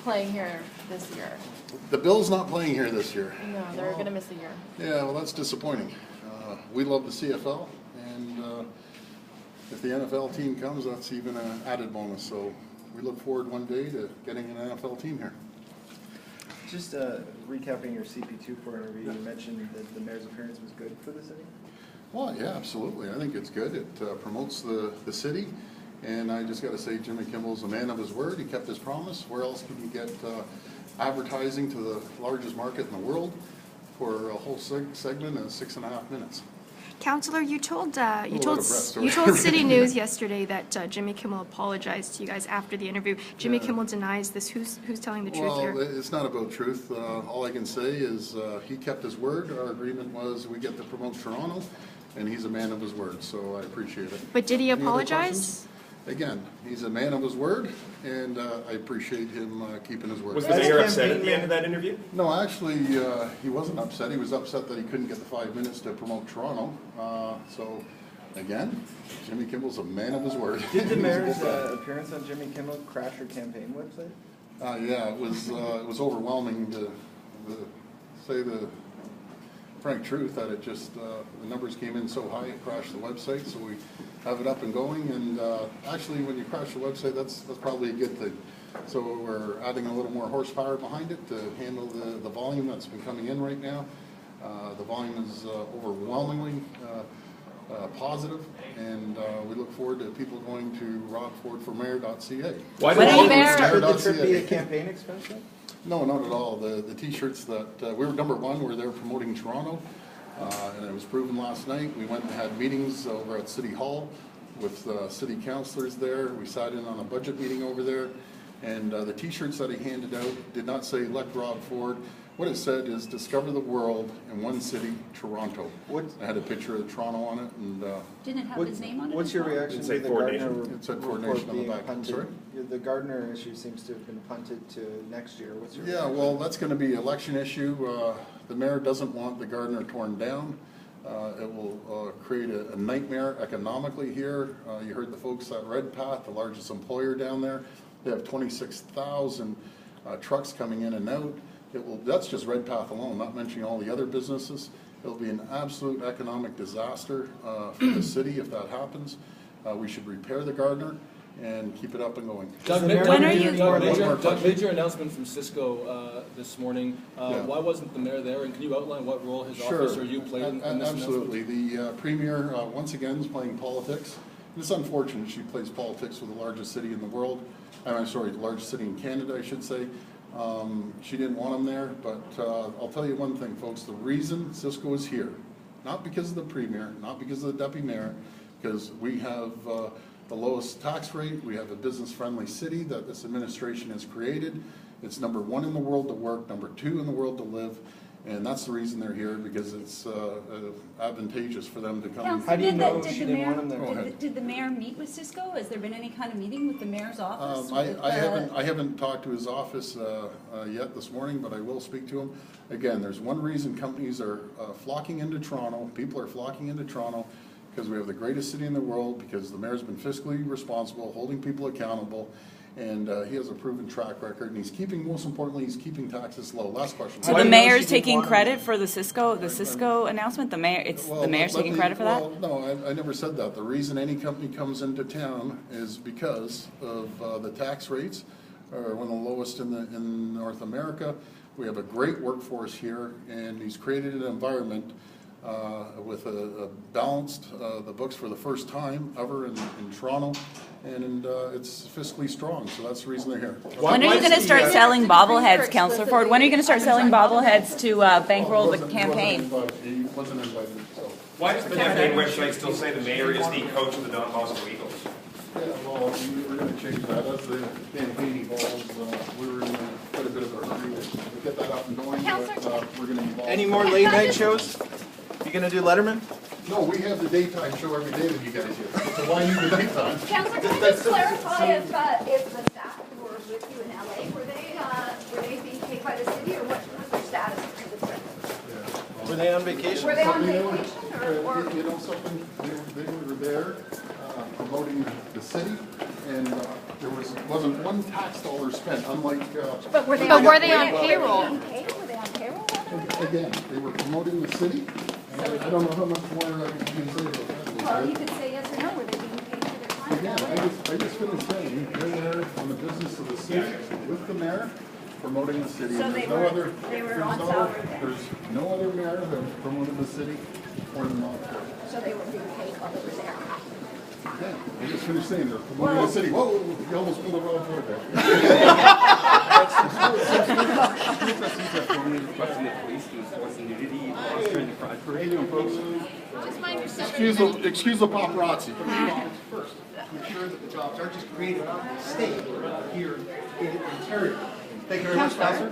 playing here this year. The Bills not playing here this year. No, they're going to miss a year. Yeah, well, that's disappointing. We love the CFL, and if the NFL team comes, that's even an added bonus. So we look forward one day to getting an NFL team here. Just recapping your CP24 interview, you mentioned that the mayor's appearance was good for the city? Well, yeah, absolutely. I think it's good. It promotes the city. And I just got to say, Jimmy Kimmel's a man of his word. He kept his promise. Where else can you get advertising to the largest market in the world for a whole segment in 6.5 minutes? Councillor, you told City News yesterday that Jimmy Kimmel apologized to you guys after the interview. Jimmy Kimmel denies this. Who's telling the truth here? Well, it's not about truth. All I can say is he kept his word. Our agreement was we get to promote Toronto, and he's a man of his word, so I appreciate it. But did he Any other apologize? questions? Again, he's a man of his word, and I appreciate him keeping his word. Was the mayor upset at the end of that interview? No, actually, he wasn't upset. He was upset that he couldn't get the 5 minutes to promote Toronto. So, again, Jimmy Kimmel's a man of his word. Did the mayor's appearance on Jimmy Kimmel crash your campaign website? Yeah, it was overwhelming to say the frank truth that it just the numbers came in so high it crashed the website. So we have it up and going, and actually, when you crash the website, that's probably a good thing. So we're adding a little more horsepower behind it to handle the volume that's been coming in right now. The volume is overwhelmingly positive, and we look forward to people going to rockfordformayor.ca. Why When did Could the trip be a campaign expense? No, not at all. The T-shirts that we were number one, we're there promoting Toronto, and it was proven last night. We went and had meetings over at City Hall with city councillors there. We sat in on a budget meeting over there, and the T-shirts that he handed out did not say "Elect Rob Ford." What it said is "Discover the world in one city, Toronto." I had a picture of Toronto on it, and Didn't it have his name on it? What's your reaction It to said the Ford Gardner Nation. It said report Ford Nation on the being back. I'm punted? sorry? The Gardner issue seems to have been punted to next year. What's your yeah, well, that's going to be an election issue. The mayor doesn't want the Gardner torn down. It will create a nightmare economically here. You heard the folks at Redpath, the largest employer down there. They have 26,000 trucks coming in and out. That's just Redpath alone, not mentioning all the other businesses. It'll be an absolute economic disaster for the city if that happens. We should repair the Gardner and keep it up and going. Doug, When are you- Doug, major announcement from Cisco this morning. Yeah. Why wasn't the mayor there, and can you outline what role his Sure. office or you played in this Absolutely. announcement? The Premier, once again, is playing politics. It's unfortunate she plays politics with the largest city in the world. I'm sorry, the largest city in Canada, I should say. She didn't want him there, but I'll tell you one thing, folks. The reason Cisco is here, not because of the Premier, not because of the Deputy Mayor, because we have the lowest tax rate. We have a business-friendly city that this administration has created. It's number one in the world to work, number two in the world to live, and that's the reason they're here, because it's advantageous for them to come. Councillor, How do you did know the- she did the didn't want him mayor- there? Go ahead. Did the mayor meet with Cisco? Has there been any kind of meeting with the mayor's office? I haven't talked to his office yet this morning, but I will speak to him. Again, there's one reason companies are flocking into Toronto, people are flocking into Toronto, because we have the greatest city in the world, because the mayor's been fiscally responsible, holding people accountable, and he has a proven track record, and he's keeping, most importantly, he's keeping taxes low. Last question. So Why the do you know mayor's she didn't taking want him credit there? for the Cisco announcement? The mayor, the mayor's let taking me- credit for that? well, no, I never said that. The reason any company comes into town is because of the tax rates are one of the lowest in North America. We have a great workforce here, and he's created an environment with a balanced the books for the first time ever in Toronto, and it's fiscally strong. So that's the reason they're here. When are you going to start selling bobbleheads, Councillor Ford? When are you going to start selling bobbleheads to bankroll the campaign? He wasn't invited, so. Why does the campaign website still say the mayor is the coach of the Don Bosco Eagles? Yeah, well, we're going to change that as the campaign evolves. We were in quite a bit of a hurry to get that up and going, but we're going to evolve. Any more late night shows? You gonna do Letterman? No, we have the daytime show every day with you guys here. So why need the daytime? Councillor, can I just clarify if the staff who were with you in LA, were they being paid by the city, or what was their status for the trip? Were they on vacation? Were they on You know, vacation, or? you know something, they were there promoting the city, and wasn't one tax dollar spent, unlike, But were they But on, were they on payroll? Being paid? Were they on payroll? again, they were promoting the city. And I don't know how much more I can say about that. Well, you could say yes or no, were they being paid for their time? Again, I just finished saying, they're there on the business of the city with the mayor, promoting the city. So And they there's no were- other, they were there's on no, salary then? there's no other mayor that promoted the city or the non-profit. So they were being paid while they were there. Yeah, I just finished saying they're promoting the city. Whoa, you almost pulled a wrong foot there. How you doing, folks? Excuse the paparazzi. First, make sure that the jobs aren't just created, stay here in Ontario. Thank you very much, Councilor.